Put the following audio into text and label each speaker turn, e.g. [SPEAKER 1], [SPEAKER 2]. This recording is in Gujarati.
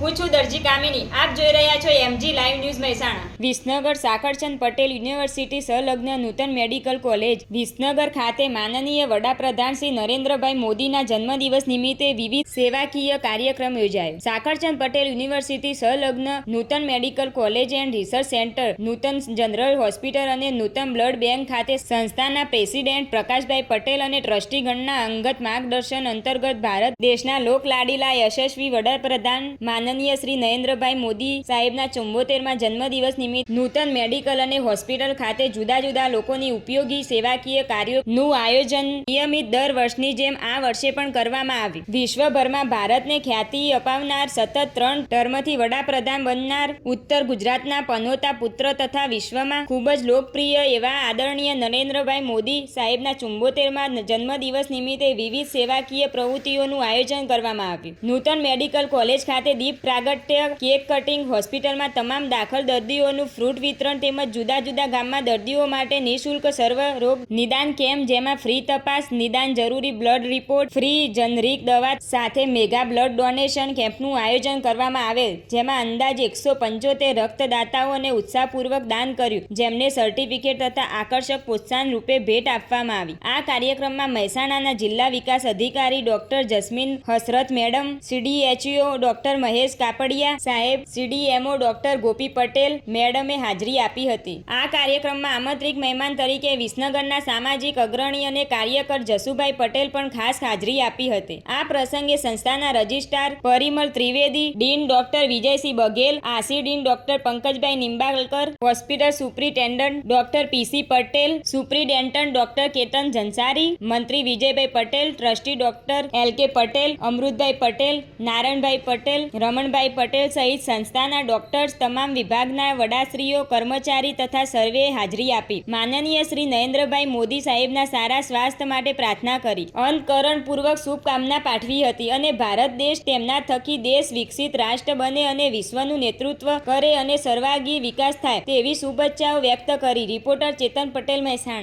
[SPEAKER 1] હું છું દરજી કામિની. આપ જોઈ રહ્યા છો MG live news Mehsana. Visnagar Sakarchand Patel university સંલગ્ન નૂતન મેડિકલ કોલેજ વિસનગર ખાતે માનનીય વડાપ્રધાન શ્રી નરેન્દ્રભાઈ મોદીના જન્મદિવસ નિમિત્તે વિવિધ સેવાકીય કાર્યક્રમ યોજાયો. સાકરચંદ પટેલ યુનિવર્સિટી સંલગ્ન નૂતન medical college and research centre, Nootan general hospital અને નૂતન બ્લડ બેંક ખાતે સંસ્થાના પ્રેસિડેન્ટ પ્રકાશભાઈ પટેલ અને ટ્રસ્ટીગણના અંગત માર્ગદર્શન અંતર્ગત ભારત દેશના લોકલાડીલા યશસ્વી વડાપ્રધાન માનનીય શ્રી નરેન્દ્રભાઈ મોદી સાહેબના 74મા જન્મદિવસ નિમિત્તે નૂતન મેડિકલ અને હોસ્પિટલ ખાતે જુદા જુદા લોકોની ઉપયોગી સેવાકીય કાર્યોનું આયોજન નિયમિત દર વર્ષની જેમ આ વર્ષે પણ કરવામાં આવ્યું. વિશ્વભરમાં ભારતને ખ્યાતિ અપાવનાર, સતત 3 ટર્મથી વડાપ્રધાન બનનાર, ઉત્તર ગુજરાતના પનોતા પુત્ર તથા વિશ્વમાં ખૂબ જ લોકપ્રિય એવા આદરણીય નરેન્દ્રભાઈ મોદી સાહેબના 74મા જન્મદિવસ નિમિત્તે વિવિધ સેવાકીય પ્રવૃત્તિઓનું આયોજન કરવામાં આવ્યું. નૂતન મેડિકલ કોલેજ ખાતે દીપ પ્રાગટ્ય, કેક કટિંગ, હોસ્પિટલમાં તમામ દાખલ દર્દીઓનું ફ્રૂટ વિતરણ તેમજ જુદા જુદા ગામમાં દર્દીઓ માટે નિઃશુલ્ક સર્વ રોગ નિદાન કેમ્પ, જેમાં ફ્રી તપાસ નિદાન, જરૂરી બ્લડ રિપોર્ટ, ફ્રી જનરિક દવા સાથે મેગા બ્લડ ડોનેશન કેમ્પનું આયોજન કરવામાં આવેલ, જેમાં અંદાજે 175 રક્તદાતાઓને ઉત્સાહપૂર્વક દાન કર્યું, જેમને સર્ટિફિકેટ તથા આકર્ષક પ્રોત્સાહન રૂપે ભેટ આપવામાં આવી. આ કાર્યક્રમમાં મહેસાણાના જિલ્લા વિકાસ અધિકારી doctor jasmine Hasrat madam, CDHO doctor Mahesh Kapadia સાહેબ, CDMO ડોક્ટર ગોપી પટેલ મેડમે હાજરી આપી હતી. આ કાર્યક્રમમાં આમંત્રિત મહેમાન તરીકે વિસનગરના સામાજિક અગ્રણી અને કાર્યકર જસુભાઈ પટેલ પણ ખાસ હાજરી આપી હતી. આ પ્રસંગે સંસ્થાના registrar Parimal Trivedi, dean doctor Vijaysinh Baghel, આસી dean doctor Pankajbhai Nimbalkar, hospital superintendent doctor PC Patel, superintendent doctor Ketan Jansari, મંત્રી Vijaybhai Patel, trustee doctor LK Patel, Amrutbhai Patel, Narayanbhai Patel, Ramanbhai Patel સહિત સંસ્થાના ડોક્ટર્સ, તમામ વિભાગના વડાશ્રીઓ, કર્મચારી તથા સર્વેએ હાજરી આપી માનનીય શ્રી નરેન્દ્રભાઈ મોદી સાહેબના સારા સ્વાસ્થ્ય માટે પ્રાર્થના કરી અંતકરણપૂર્વક શુભકામના પાઠવી હતી અને ભારત દેશ તેમના થકી દેશ વિકસિત રાષ્ટ્ર બને અને વિશ્વનું નેતૃત્વ કરે અને સર્વાંગી વિકાસ થાય તેવી શુભેચ્છાઓ વ્યક્ત કરી. રિપોર્ટર ચેતન પટેલ, મહેસાણા.